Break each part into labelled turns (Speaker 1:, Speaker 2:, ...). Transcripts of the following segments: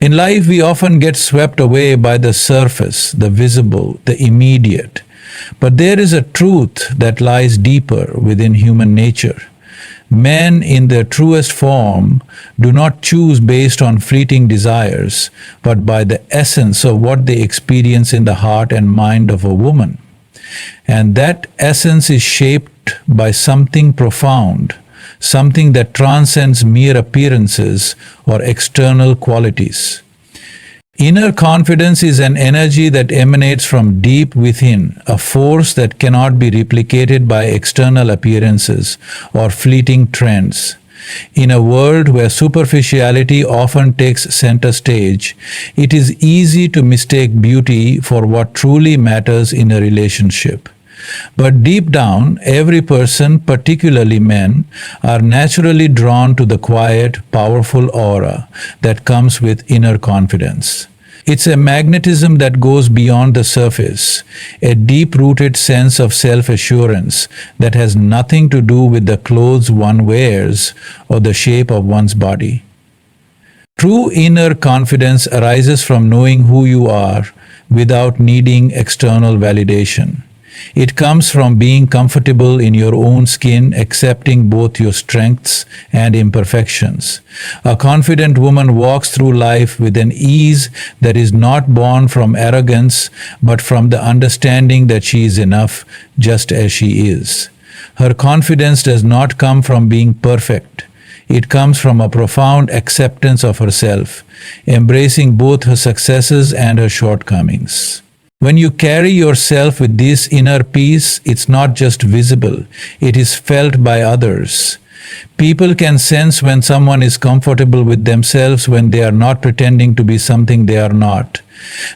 Speaker 1: In life, we often get swept away by the surface, the visible, the immediate. But there is a truth that lies deeper within human nature. Men in their truest form do not choose based on fleeting desires, but by the essence of what they experience in the heart and mind of a woman. And that essence is shaped by something profound, something that transcends mere appearances or external qualities. Inner confidence is an energy that emanates from deep within, a force that cannot be replicated by external appearances or fleeting trends. In a world where superficiality often takes center stage, it is easy to mistake beauty for what truly matters in a relationship. But deep down, every person, particularly men, are naturally drawn to the quiet, powerful aura that comes with inner confidence. It's a magnetism that goes beyond the surface, a deep-rooted sense of self-assurance that has nothing to do with the clothes one wears or the shape of one's body. True inner confidence arises from knowing who you are without needing external validation. It comes from being comfortable in your own skin, accepting both your strengths and imperfections. A confident woman walks through life with an ease that is not born from arrogance, but from the understanding that she is enough just as she is. Her confidence does not come from being perfect. It comes from a profound acceptance of herself, embracing both her successes and her shortcomings. When you carry yourself with this inner peace, it's not just visible, it is felt by others. People can sense when someone is comfortable with themselves when they are not pretending to be something they are not.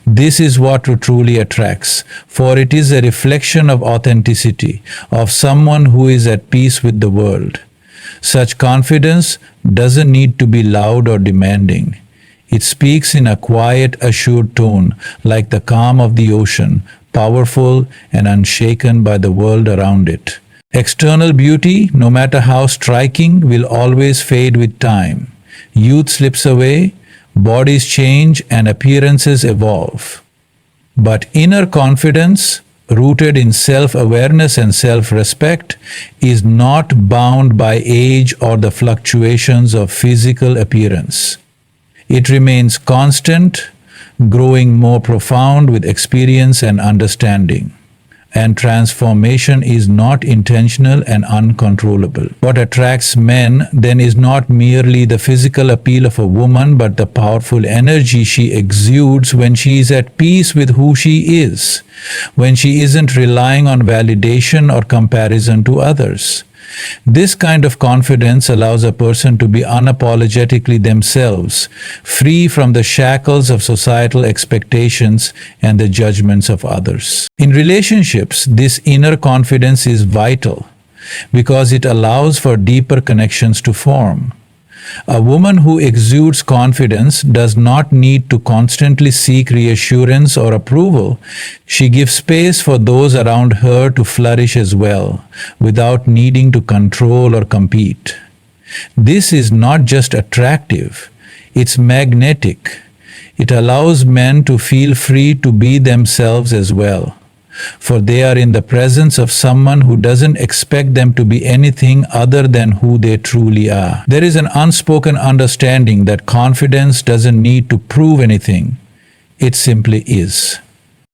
Speaker 1: This is what truly attracts, for it is a reflection of authenticity, of someone who is at peace with the world. Such confidence doesn't need to be loud or demanding. It speaks in a quiet, assured tone, like the calm of the ocean, powerful and unshaken by the world around it. External beauty, no matter how striking, will always fade with time. Youth slips away, bodies change, and appearances evolve. But inner confidence, rooted in self-awareness and self-respect, is not bound by age or the fluctuations of physical appearance. It remains constant, growing more profound with experience and understanding. And transformation is not intentional and uncontrollable. What attracts men then is not merely the physical appeal of a woman, but the powerful energy she exudes when she is at peace with who she is, when she isn't relying on validation or comparison to others. This kind of confidence allows a person to be unapologetically themselves, free from the shackles of societal expectations and the judgments of others. In relationships, this inner confidence is vital because it allows for deeper connections to form. A woman who exudes confidence does not need to constantly seek reassurance or approval. She gives space for those around her to flourish as well, without needing to control or compete. This is not just attractive, it's magnetic. It allows men to feel free to be themselves as well, for they are in the presence of someone who doesn't expect them to be anything other than who they truly are. There is an unspoken understanding that confidence doesn't need to prove anything. It simply is.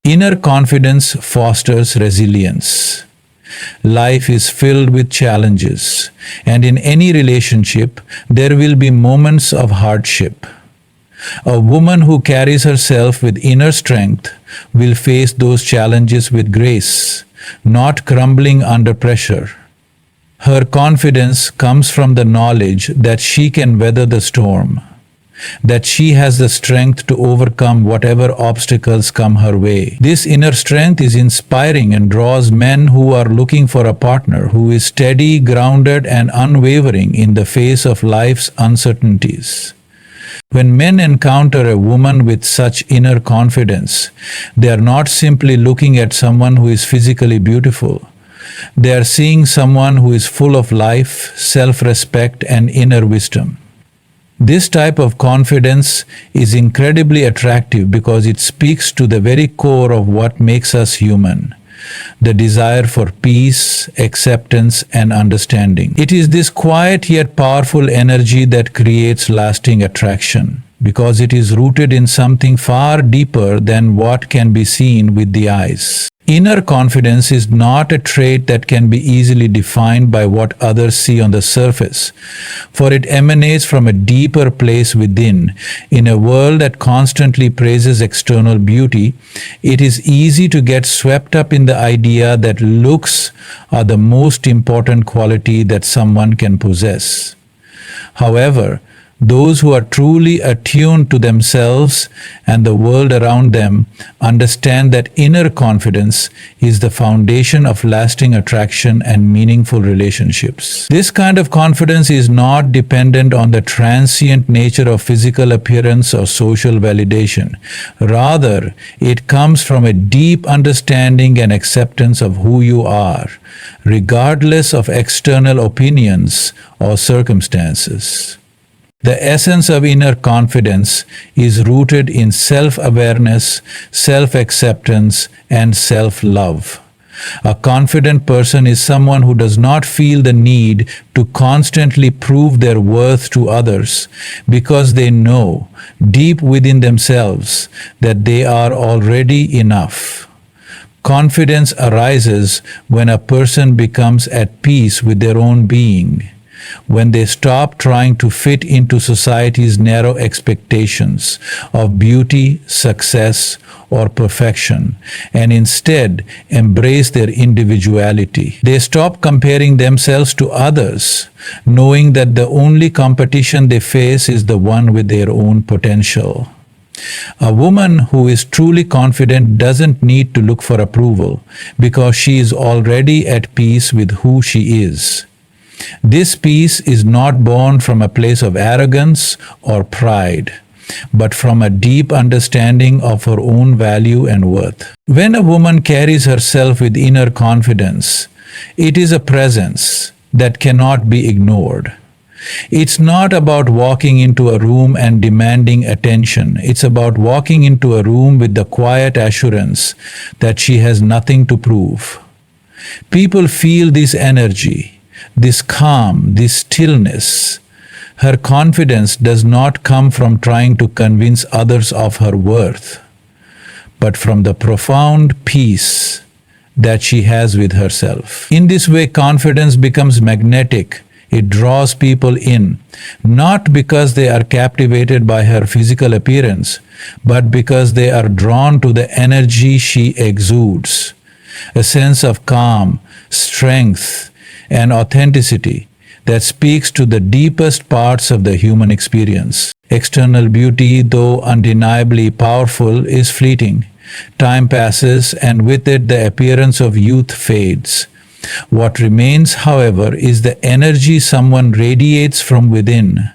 Speaker 1: Inner confidence fosters resilience. Life is filled with challenges, and in any relationship, there will be moments of hardship. A woman who carries herself with inner strength will face those challenges with grace, not crumbling under pressure. Her confidence comes from the knowledge that she can weather the storm, that she has the strength to overcome whatever obstacles come her way. This inner strength is inspiring and draws men who are looking for a partner who is steady, grounded, and unwavering in the face of life's uncertainties. When men encounter a woman with such inner confidence, they are not simply looking at someone who is physically beautiful. They are seeing someone who is full of life, self-respect, and inner wisdom. This type of confidence is incredibly attractive because it speaks to the very core of what makes us human, the desire for peace, acceptance, and understanding. It is this quiet yet powerful energy that creates lasting attraction, because it is rooted in something far deeper than what can be seen with the eyes. Inner confidence is not a trait that can be easily defined by what others see on the surface, for it emanates from a deeper place within. In a world that constantly praises external beauty, it is easy to get swept up in the idea that looks are the most important quality that someone can possess. However, those who are truly attuned to themselves and the world around them understand that inner confidence is the foundation of lasting attraction and meaningful relationships. This kind of confidence is not dependent on the transient nature of physical appearance or social validation. Rather, it comes from a deep understanding and acceptance of who you are, regardless of external opinions or circumstances. The essence of inner confidence is rooted in self-awareness, self-acceptance, and self-love. A confident person is someone who does not feel the need to constantly prove their worth to others, because they know deep within themselves that they are already enough. Confidence arises when a person becomes at peace with their own being, when they stop trying to fit into society's narrow expectations of beauty, success, or perfection, and instead embrace their individuality. They stop comparing themselves to others, knowing that the only competition they face is the one with their own potential. A woman who is truly confident doesn't need to look for approval, because she is already at peace with who she is. This peace is not born from a place of arrogance or pride, but from a deep understanding of her own value and worth. When a woman carries herself with inner confidence, it is a presence that cannot be ignored. It's not about walking into a room and demanding attention. It's about walking into a room with the quiet assurance that she has nothing to prove. People feel this energy, this calm, this stillness. Her confidence does not come from trying to convince others of her worth, but from the profound peace that she has with herself. In this way, confidence becomes magnetic. It draws people in, not because they are captivated by her physical appearance, but because they are drawn to the energy she exudes, a sense of calm, strength, and authenticity that speaks to the deepest parts of the human experience. External beauty, though undeniably powerful, is fleeting. Time passes, and with it the appearance of youth fades. What remains, however, is the energy someone radiates from within.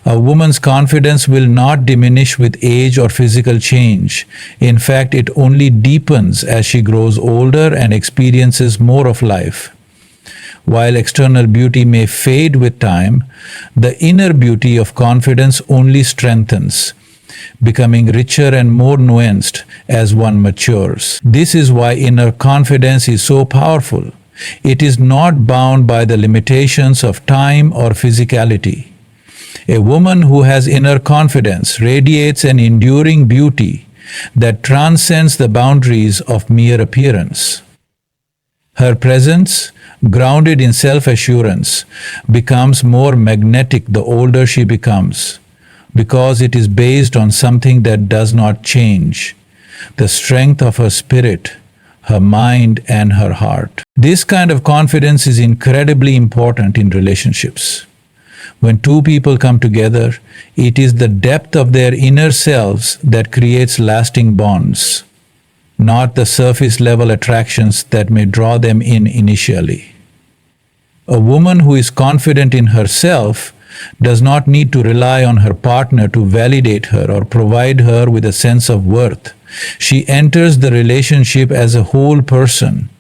Speaker 1: A woman's confidence will not diminish with age or physical change. In fact, it only deepens as she grows older and experiences more of life. While external beauty may fade with time, the inner beauty of confidence only strengthens, becoming richer and more nuanced as one matures. This is why inner confidence is so powerful. It is not bound by the limitations of time or physicality. A woman who has inner confidence radiates an enduring beauty that transcends the boundaries of mere appearance. Her presence, grounded in self-assurance, becomes more magnetic the older she becomes, because it is based on something that does not change, the strength of her spirit, her mind, and her heart. This kind of confidence is incredibly important in relationships. When two people come together, it is the depth of their inner selves that creates lasting bonds, not the surface-level attractions that may draw them in initially. A woman who is confident in herself does not need to rely on her partner to validate her or provide her with a sense of worth. She enters the relationship as a whole person,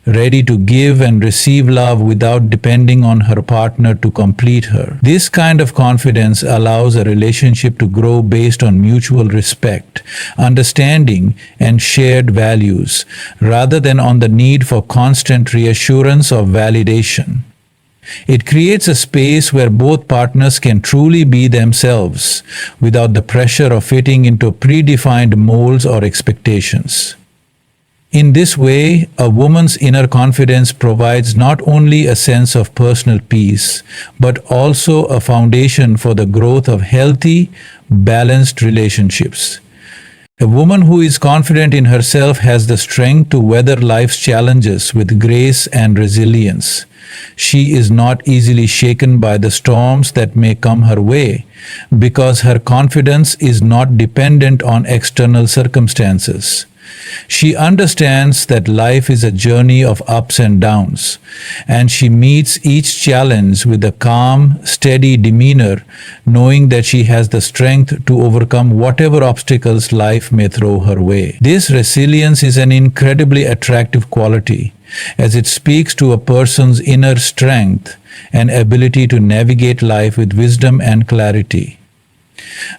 Speaker 1: ready to give and receive love without depending on her partner to complete her. This kind of confidence allows a relationship to grow based on mutual respect, understanding, and shared values, rather than on the need for constant reassurance or validation. It creates a space where both partners can truly be themselves without the pressure of fitting into predefined molds or expectations. In this way, a woman's inner confidence provides not only a sense of personal peace, but also a foundation for the growth of healthy, balanced relationships. A woman who is confident in herself has the strength to weather life's challenges with grace and resilience. She is not easily shaken by the storms that may come her way, because her confidence is not dependent on external circumstances. She understands that life is a journey of ups and downs, and she meets each challenge with a calm, steady demeanor, knowing that she has the strength to overcome whatever obstacles life may throw her way. This resilience is an incredibly attractive quality, as it speaks to a person's inner strength and ability to navigate life with wisdom and clarity.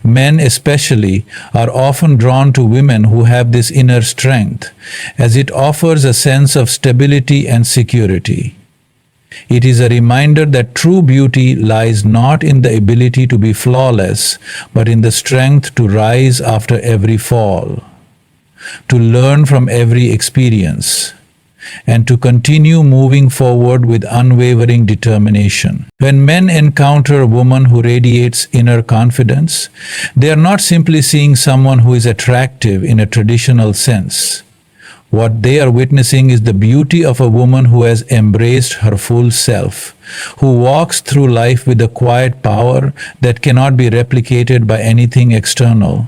Speaker 1: Men especially are often drawn to women who have this inner strength, as it offers a sense of stability and security. It is a reminder that true beauty lies not in the ability to be flawless, but in the strength to rise after every fall, to learn from every experience, and to continue moving forward with unwavering determination. When men encounter a woman who radiates inner confidence, they are not simply seeing someone who is attractive in a traditional sense. What they are witnessing is the beauty of a woman who has embraced her full self, who walks through life with a quiet power that cannot be replicated by anything external.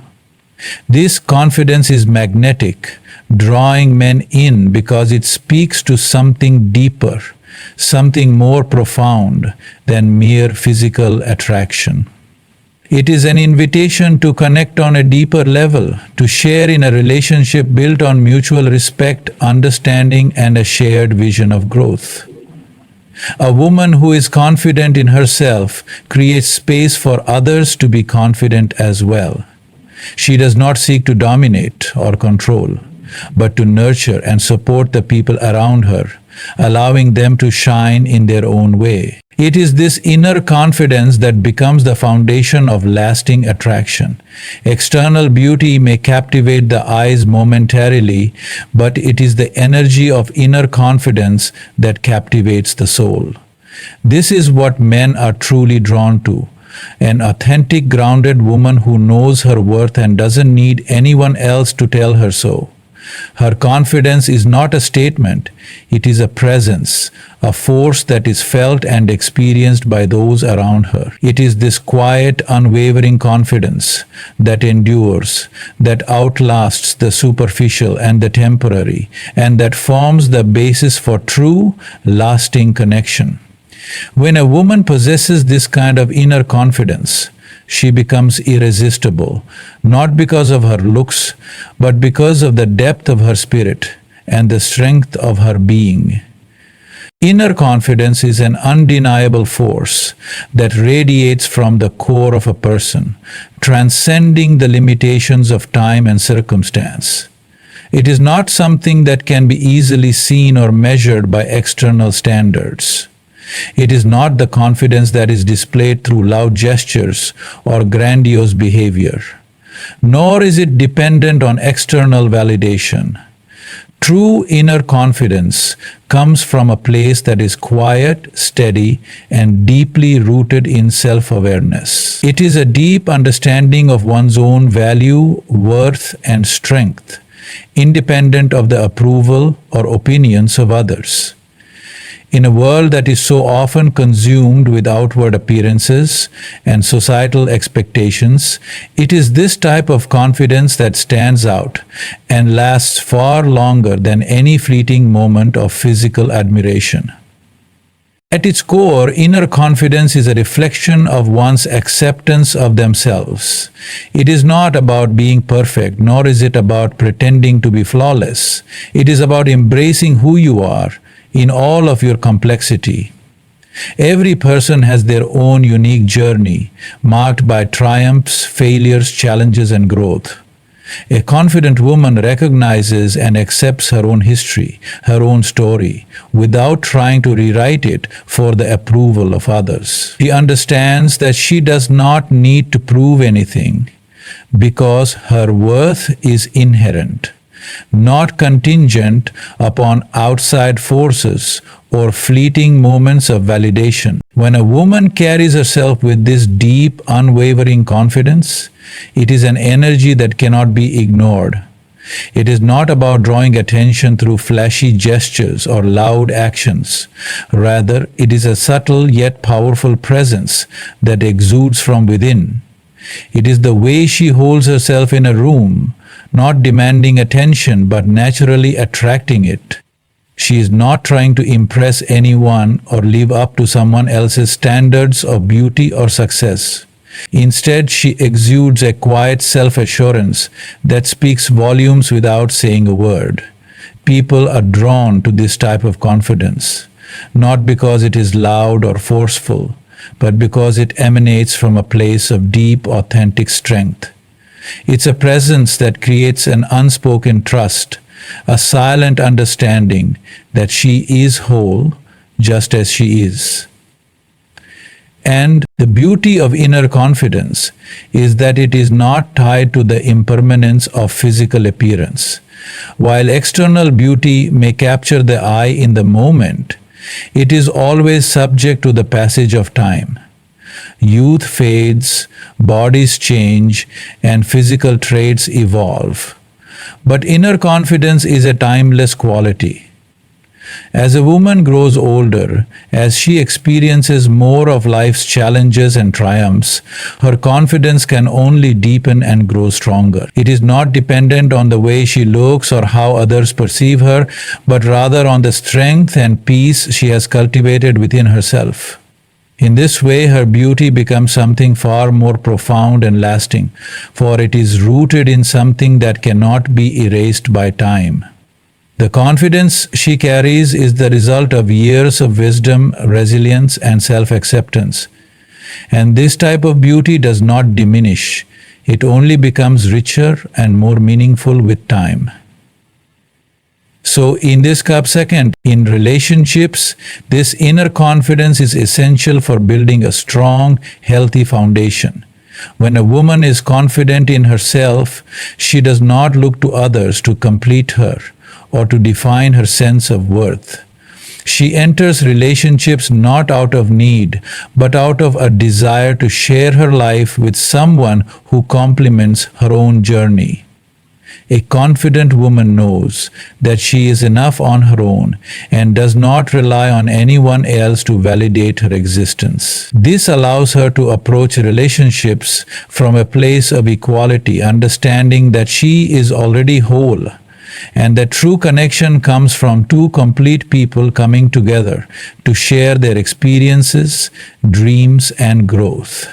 Speaker 1: This confidence is magnetic, drawing men in because it speaks to something deeper, something more profound than mere physical attraction. It is an invitation to connect on a deeper level, to share in a relationship built on mutual respect, understanding, and a shared vision of growth. A woman who is confident in herself creates space for others to be confident as well. She does not seek to dominate or control, but to nurture and support the people around her, allowing them to shine in their own way. It is this inner confidence that becomes the foundation of lasting attraction. External beauty may captivate the eyes momentarily, but it is the energy of inner confidence that captivates the soul. This is what men are truly drawn to. An authentic, grounded woman who knows her worth and doesn't need anyone else to tell her so. Her confidence is not a statement, it is a presence, a force that is felt and experienced by those around her. It is this quiet, unwavering confidence that endures, that outlasts the superficial and the temporary, and that forms the basis for true, lasting connection. When a woman possesses this kind of inner confidence, she becomes irresistible, not because of her looks, but because of the depth of her spirit and the strength of her being. Inner confidence is an undeniable force that radiates from the core of a person, transcending the limitations of time and circumstance. It is not something that can be easily seen or measured by external standards. It is not the confidence that is displayed through loud gestures or grandiose behavior, nor is it dependent on external validation. True inner confidence comes from a place that is quiet, steady, and deeply rooted in self-awareness. It is a deep understanding of one's own value, worth, and strength, independent of the approval or opinions of others. In a world that is so often consumed with outward appearances and societal expectations, it is this type of confidence that stands out and lasts far longer than any fleeting moment of physical admiration. At its core, inner confidence is a reflection of one's acceptance of themselves. It is not about being perfect, nor is it about pretending to be flawless. It is about embracing who you are, in all of your complexity. Every person has their own unique journey, marked by triumphs, failures, challenges, and growth. A confident woman recognizes and accepts her own history, her own story, without trying to rewrite it for the approval of others. She understands that she does not need to prove anything because her worth is inherent, not contingent upon outside forces or fleeting moments of validation. When a woman carries herself with this deep, unwavering confidence, it is an energy that cannot be ignored. It is not about drawing attention through flashy gestures or loud actions. Rather, it is a subtle yet powerful presence that exudes from within. It is the way she holds herself in a room, not demanding attention but naturally attracting it. She is not trying to impress anyone or live up to someone else's standards of beauty or success. Instead, she exudes a quiet self-assurance that speaks volumes without saying a word. People are drawn to this type of confidence, not because it is loud or forceful, but because it emanates from a place of deep, authentic strength. It's a presence that creates an unspoken trust, a silent understanding that she is whole just as she is. And the beauty of inner confidence is that it is not tied to the impermanence of physical appearance. While external beauty may capture the eye in the moment, it is always subject to the passage of time. Youth fades, bodies change, and physical traits evolve. But inner confidence is a timeless quality. As a woman grows older, as she experiences more of life's challenges and triumphs, her confidence can only deepen and grow stronger. It is not dependent on the way she looks or how others perceive her, but rather on the strength and peace she has cultivated within herself. In this way, her beauty becomes something far more profound and lasting, for it is rooted in something that cannot be erased by time. The confidence she carries is the result of years of wisdom, resilience, and self-acceptance. And this type of beauty does not diminish. It only becomes richer and more meaningful with time. So in this second, in relationships, this inner confidence is essential for building a strong, healthy foundation. When a woman is confident in herself, she does not look to others to complete her or to define her sense of worth. She enters relationships not out of need, but out of a desire to share her life with someone who complements her own journey. A confident woman knows that she is enough on her own and does not rely on anyone else to validate her existence. This allows her to approach relationships from a place of equality, understanding that she is already whole, and that true connection comes from two complete people coming together to share their experiences, dreams, and growth.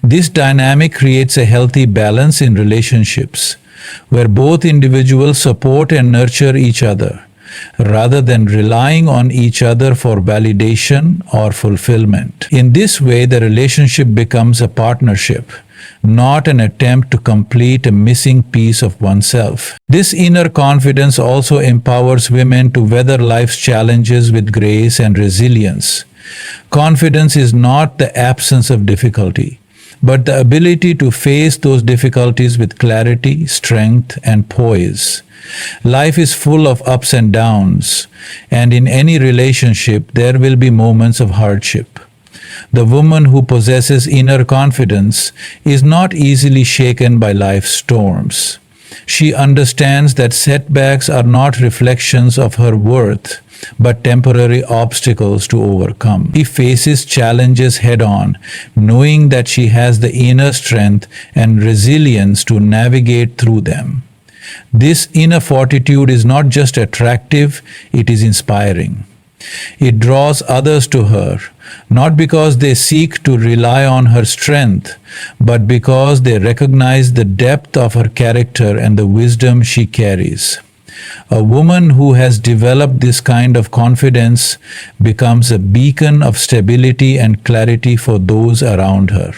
Speaker 1: This dynamic creates a healthy balance in relationships, where both individuals support and nurture each other, rather than relying on each other for validation or fulfillment. In this way, the relationship becomes a partnership, not an attempt to complete a missing piece of oneself. This inner confidence also empowers women to weather life's challenges with grace and resilience. Confidence is not the absence of difficulty, but the ability to face those difficulties with clarity, strength, and poise. Life is full of ups and downs, and in any relationship there will be moments of hardship. The woman who possesses inner confidence is not easily shaken by life's storms. She understands that setbacks are not reflections of her worth, but temporary obstacles to overcome. She faces challenges head-on, knowing that she has the inner strength and resilience to navigate through them. This inner fortitude is not just attractive, it is inspiring. It draws others to her, not because they seek to rely on her strength, but because they recognize the depth of her character and the wisdom she carries. A woman who has developed this kind of confidence becomes a beacon of stability and clarity for those around her.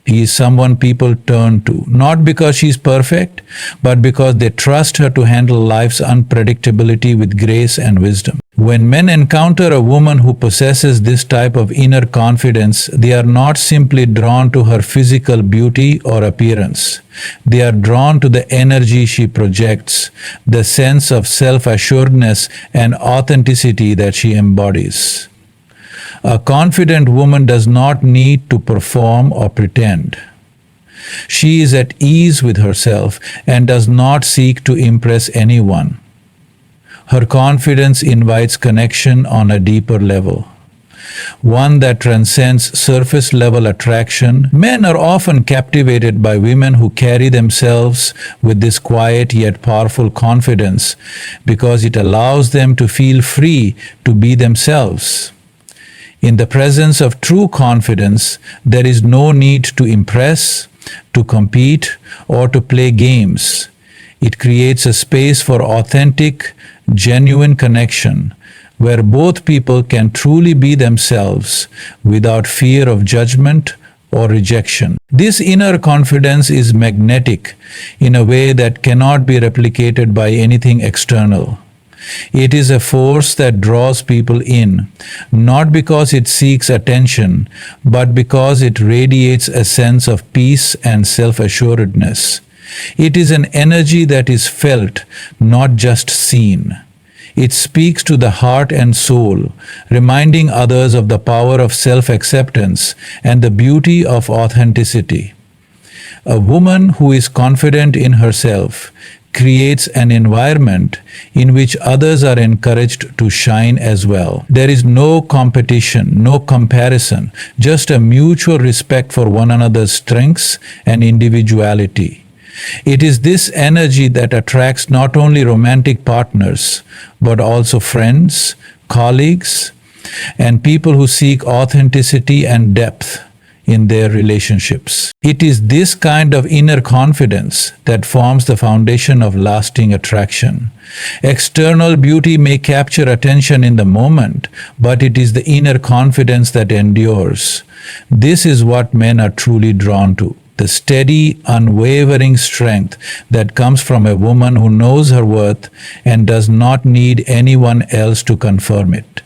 Speaker 1: He is someone people turn to, not because she's perfect, but because they trust her to handle life's unpredictability with grace and wisdom. When men encounter a woman who possesses this type of inner confidence, they are not simply drawn to her physical beauty or appearance. They are drawn to the energy she projects, the sense of self-assuredness and authenticity that she embodies. A confident woman does not need to perform or pretend. She is at ease with herself and does not seek to impress anyone. Her confidence invites connection on a deeper level, one that transcends surface-level attraction. Men are often captivated by women who carry themselves with this quiet yet powerful confidence because it allows them to feel free to be themselves. In the presence of true confidence, there is no need to impress, to compete, or to play games. It creates a space for authentic, genuine connection, where both people can truly be themselves without fear of judgment or rejection. This inner confidence is magnetic in a way that cannot be replicated by anything external. It is a force that draws people in, not because it seeks attention, but because it radiates a sense of peace and self-assuredness. It is an energy that is felt, not just seen. It speaks to the heart and soul, reminding others of the power of self-acceptance and the beauty of authenticity. A woman who is confident in herself creates an environment in which others are encouraged to shine as well. There is no competition, no comparison, just a mutual respect for one another's strengths and individuality. It is this energy that attracts not only romantic partners, but also friends, colleagues, and people who seek authenticity and depth in their relationships. It is this kind of inner confidence that forms the foundation of lasting attraction. External beauty may capture attention in the moment, but it is the inner confidence that endures. This is what men are truly drawn to. The steady, unwavering strength that comes from a woman who knows her worth and does not need anyone else to confirm it.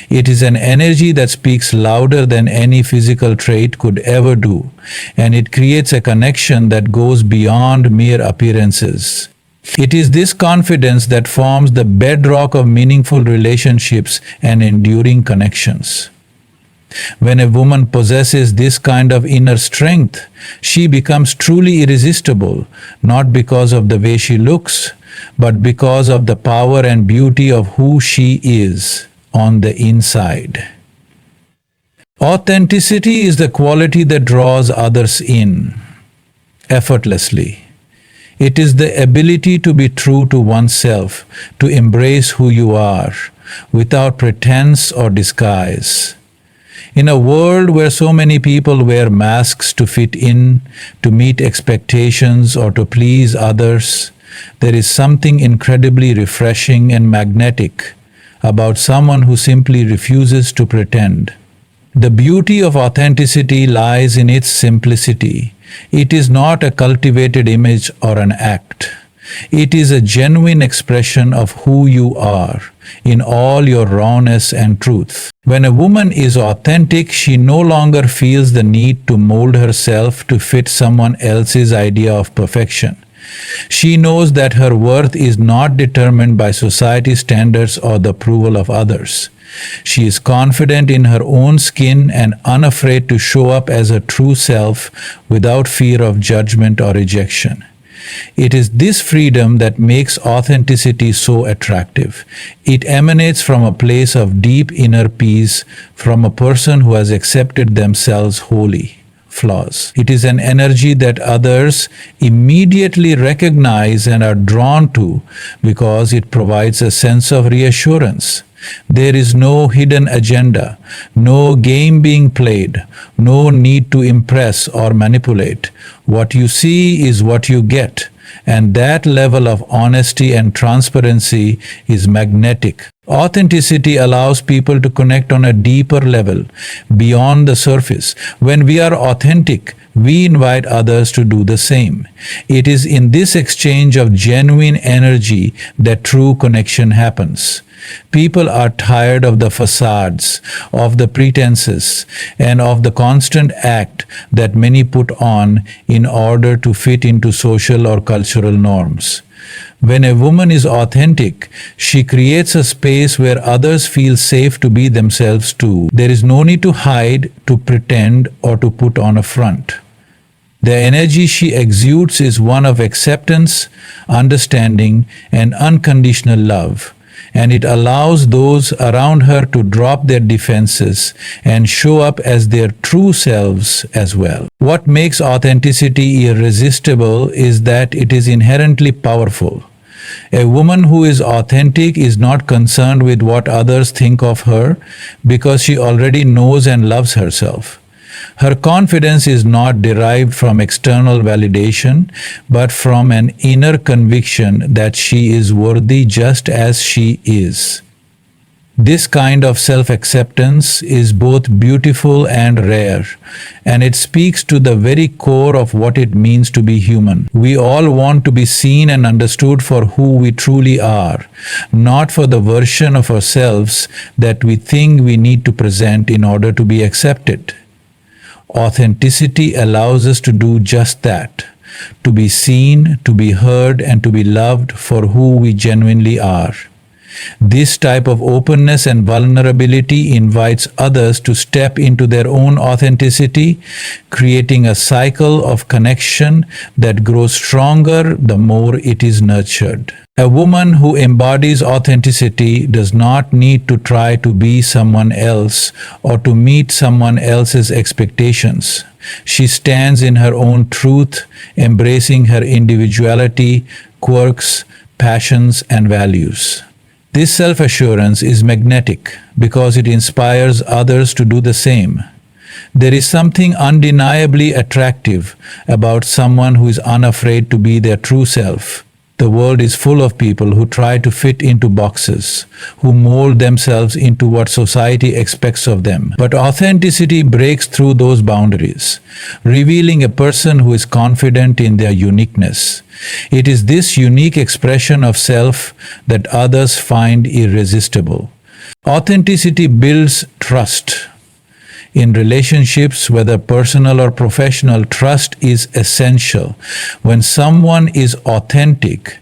Speaker 1: It is an energy that speaks louder than any physical trait could ever do, and it creates a connection that goes beyond mere appearances. It is this confidence that forms the bedrock of meaningful relationships and enduring connections. When a woman possesses this kind of inner strength, she becomes truly irresistible, not because of the way she looks, but because of the power and beauty of who she is on the inside. Authenticity is the quality that draws others in effortlessly. It is the ability to be true to oneself, to embrace who you are, without pretense or disguise. In a world where so many people wear masks to fit in, to meet expectations, or to please others, there is something incredibly refreshing and magnetic about someone who simply refuses to pretend. The beauty of authenticity lies in its simplicity. It is not a cultivated image or an act. It is a genuine expression of who you are in all your rawness and truth. When a woman is authentic, she no longer feels the need to mold herself to fit someone else's idea of perfection. She knows that her worth is not determined by society standards or the approval of others. She is confident in her own skin and unafraid to show up as her true self without fear of judgment or rejection. It is this freedom that makes authenticity so attractive. It emanates from a place of deep inner peace, from a person who has accepted themselves wholly. Flaws. It is an energy that others immediately recognize and are drawn to because it provides a sense of reassurance. There is no hidden agenda, no game being played, no need to impress or manipulate. What you see is what you get, And that level of honesty and transparency is magnetic. Authenticity allows people to connect on a deeper level, beyond the surface. When we are authentic, we invite others to do the same. It is in this exchange of genuine energy that true connection happens. People are tired of the facades, of the pretenses, and of the constant act that many put on in order to fit into social or cultural norms. When a woman is authentic, she creates a space where others feel safe to be themselves too. There is no need to hide, to pretend, or to put on a front. The energy she exudes is one of acceptance, understanding, and unconditional love, and it allows those around her to drop their defenses and show up as their true selves as well. What makes authenticity irresistible is that it is inherently powerful. A woman who is authentic is not concerned with what others think of her because she already knows and loves herself. Her confidence is not derived from external validation, but from an inner conviction that she is worthy just as she is. This kind of self-acceptance is both beautiful and rare, and it speaks to the very core of what it means to be human. We all want to be seen and understood for who we truly are, not for the version of ourselves that we think we need to present in order to be accepted. Authenticity allows us to do just that, to be seen, to be heard, and to be loved for who we genuinely are. This type of openness and vulnerability invites others to step into their own authenticity, creating a cycle of connection that grows stronger the more it is nurtured. A woman who embodies authenticity does not need to try to be someone else or to meet someone else's expectations. She stands in her own truth, embracing her individuality, quirks, passions, and values. This self-assurance is magnetic because it inspires others to do the same. There is something undeniably attractive about someone who is unafraid to be their true self. The world is full of people who try to fit into boxes, who mold themselves into what society expects of them. But authenticity breaks through those boundaries, revealing a person who is confident in their uniqueness. It is this unique expression of self that others find irresistible. Authenticity builds trust. In relationships, whether personal or professional, trust is essential. When someone is authentic,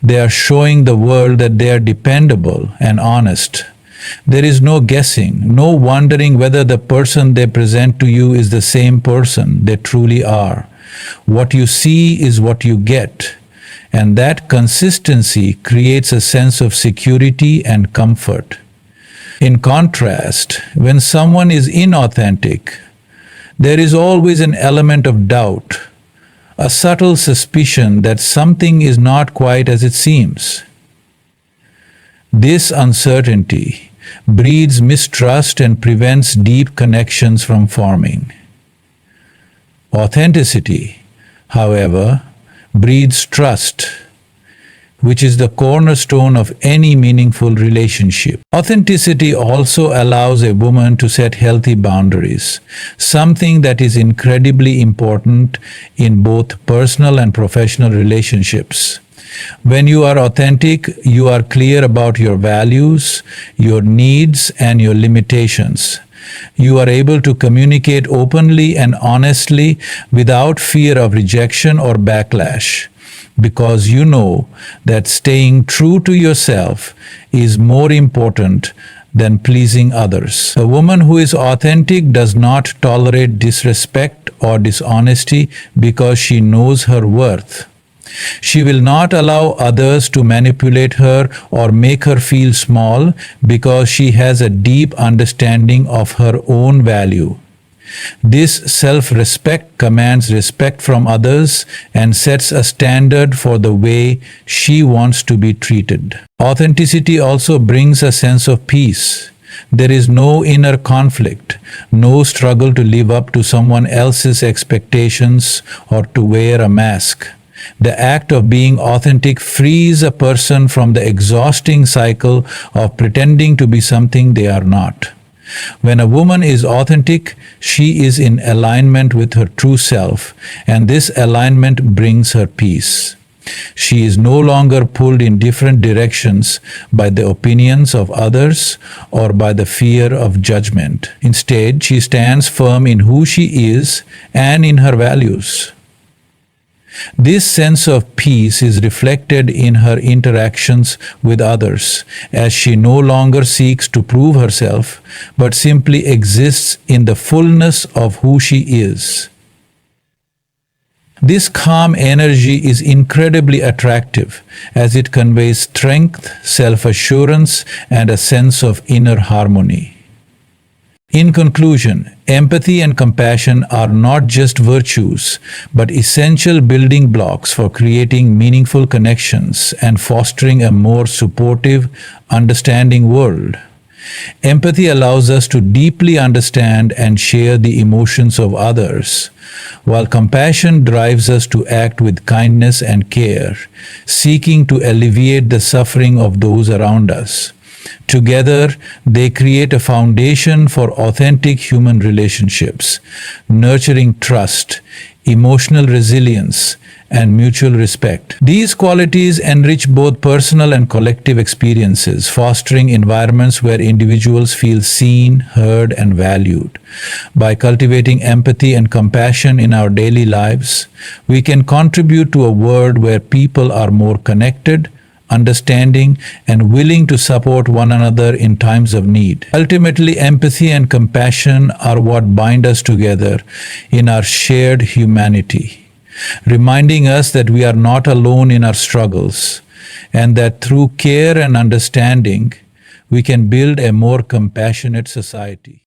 Speaker 1: they are showing the world that they are dependable and honest. There is no guessing, no wondering whether the person they present to you is the same person they truly are. What you see is what you get, and that consistency creates a sense of security and comfort. In contrast, when someone is inauthentic, there is always an element of doubt, a subtle suspicion that something is not quite as it seems. This uncertainty breeds mistrust and prevents deep connections from forming. Authenticity, however, breeds trust, which is the cornerstone of any meaningful relationship. Authenticity also allows a woman to set healthy boundaries, something that is incredibly important in both personal and professional relationships. When you are authentic, you are clear about your values, your needs, and your limitations. You are able to communicate openly and honestly without fear of rejection or backlash, because you know that staying true to yourself is more important than pleasing others. A woman who is authentic does not tolerate disrespect or dishonesty because she knows her worth. She will not allow others to manipulate her or make her feel small because she has a deep understanding of her own value. This self-respect commands respect from others and sets a standard for the way she wants to be treated. Authenticity also brings a sense of peace. There is no inner conflict, no struggle to live up to someone else's expectations or to wear a mask. The act of being authentic frees a person from the exhausting cycle of pretending to be something they are not. When a woman is authentic, she is in alignment with her true self, and this alignment brings her peace. She is no longer pulled in different directions by the opinions of others or by the fear of judgment. Instead, she stands firm in who she is and in her values. This sense of peace is reflected in her interactions with others, as she no longer seeks to prove herself, but simply exists in the fullness of who she is. This calm energy is incredibly attractive, as it conveys strength, self-assurance, and a sense of inner harmony. In conclusion, empathy and compassion are not just virtues, but essential building blocks for creating meaningful connections and fostering a more supportive, understanding world. Empathy allows us to deeply understand and share the emotions of others, while compassion drives us to act with kindness and care, seeking to alleviate the suffering of those around us. Together, they create a foundation for authentic human relationships, nurturing trust, emotional resilience, and mutual respect. These qualities enrich both personal and collective experiences, fostering environments where individuals feel seen, heard, and valued. By cultivating empathy and compassion in our daily lives, we can contribute to a world where people are more connected, understanding, and willing to support one another in times of need. Ultimately, empathy and compassion are what bind us together in our shared humanity, reminding us that we are not alone in our struggles, and that through care and understanding, we can build a more compassionate society.